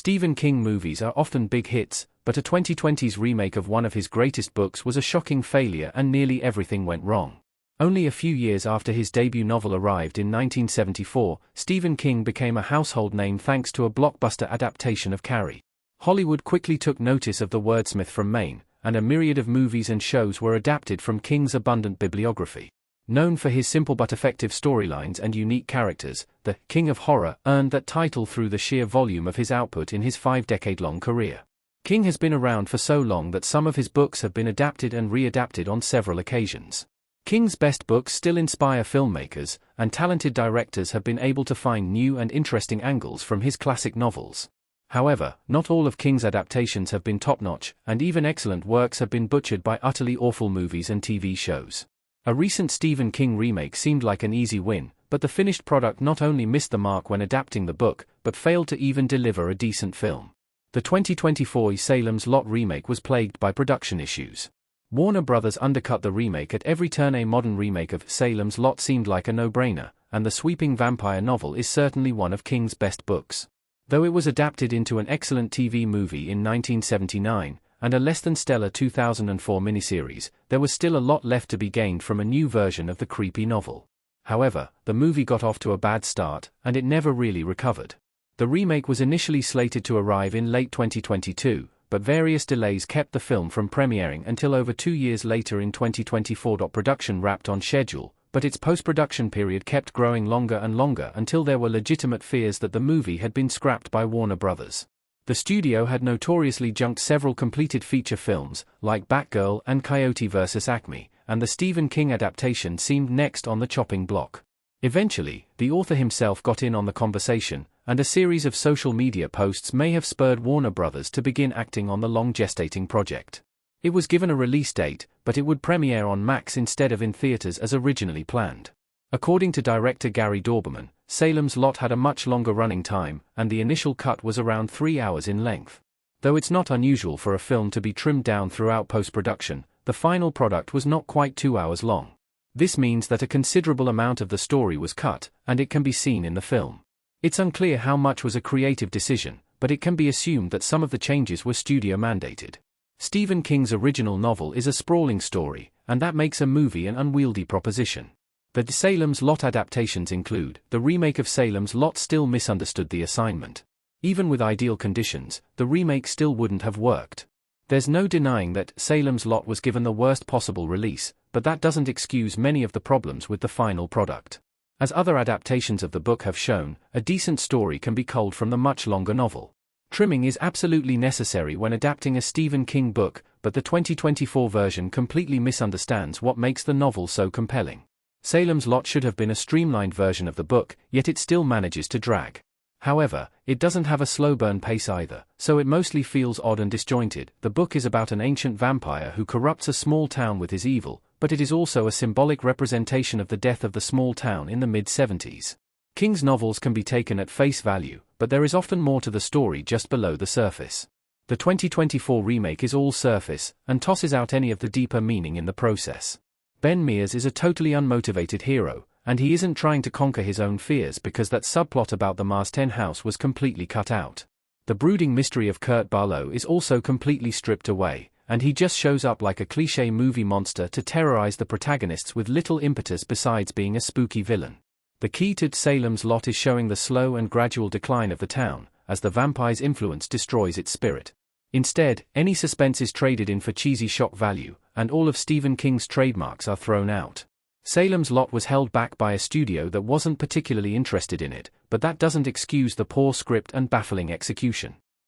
Stephen King movies are often big hits, but a 2020's remake of one of his greatest books was a shocking failure and nearly everything went wrong. Only a few years after his debut novel arrived in 1974, Stephen King became a household name thanks to a blockbuster adaptation of Carrie. Hollywood quickly took notice of the wordsmith from Maine, and a myriad of movies and shows were adapted from King's abundant bibliography. Known for his simple but effective storylines and unique characters, the King of Horror earned that title through the sheer volume of his output in his 5-decade-long career. King has been around for so long that some of his books have been adapted and readapted on several occasions. King's best books still inspire filmmakers, and talented directors have been able to find new and interesting angles from his classic novels. However, not all of King's adaptations have been top-notch, and even excellent works have been butchered by utterly awful movies and TV shows. A recent Stephen King remake seemed like an easy win, but the finished product not only missed the mark when adapting the book, but failed to even deliver a decent film. The 2024 Salem's Lot remake was plagued by production issues. Warner Brothers undercut the remake at every turn. A modern remake of Salem's Lot seemed like a no-brainer, and the sweeping vampire novel is certainly one of King's best books. Though it was adapted into an excellent TV movie in 1979, and a less-than-stellar 2004 miniseries, there was still a lot left to be gained from a new version of the creepy novel. However, the movie got off to a bad start, and it never really recovered. The remake was initially slated to arrive in late 2022, but various delays kept the film from premiering until over 2 years later in 2024. Production wrapped on schedule, but its post-production period kept growing longer and longer until there were legitimate fears that the movie had been scrapped by Warner Brothers. The studio had notoriously junked several completed feature films, like Batgirl and Coyote vs. Acme, and the Stephen King adaptation seemed next on the chopping block. Eventually, the author himself got in on the conversation, and a series of social media posts may have spurred Warner Brothers to begin acting on the long-gestating project. It was given a release date, but it would premiere on Max instead of in theaters as originally planned. According to director Gary Dauberman, Salem's Lot had a much longer running time, and the initial cut was around 3 hours in length. Though it's not unusual for a film to be trimmed down throughout post-production, the final product was not quite 2 hours long. This means that a considerable amount of the story was cut, and it can be seen in the film. It's unclear how much was a creative decision, but it can be assumed that some of the changes were studio-mandated. Stephen King's original novel is a sprawling story, and that makes a movie an unwieldy proposition. The Salem's Lot adaptations include, the remake of Salem's Lot still misunderstood the assignment. Even with ideal conditions, the remake still wouldn't have worked. There's no denying that Salem's Lot was given the worst possible release, but that doesn't excuse many of the problems with the final product. As other adaptations of the book have shown, a decent story can be culled from the much longer novel. Trimming is absolutely necessary when adapting a Stephen King book, but the 2024 version completely misunderstands what makes the novel so compelling. Salem's Lot should have been a streamlined version of the book, yet it still manages to drag. However, it doesn't have a slow burn pace either, so it mostly feels odd and disjointed. The book is about an ancient vampire who corrupts a small town with his evil, but it is also a symbolic representation of the death of the small town in the mid-70s. King's novels can be taken at face value, but there is often more to the story just below the surface. The 2024 remake is all surface, and tosses out any of the deeper meaning in the process. Ben Mears is a totally unmotivated hero, and he isn't trying to conquer his own fears because that subplot about the Marsden house was completely cut out. The brooding mystery of Kurt Barlow is also completely stripped away, and he just shows up like a cliché movie monster to terrorize the protagonists with little impetus besides being a spooky villain. The key to Salem's Lot is showing the slow and gradual decline of the town, as the vampire's influence destroys its spirit. Instead, any suspense is traded in for cheesy shock value, and all of Stephen King's trademarks are thrown out. Salem's Lot was held back by a studio that wasn't particularly interested in it, but that doesn't excuse the poor script and baffling execution.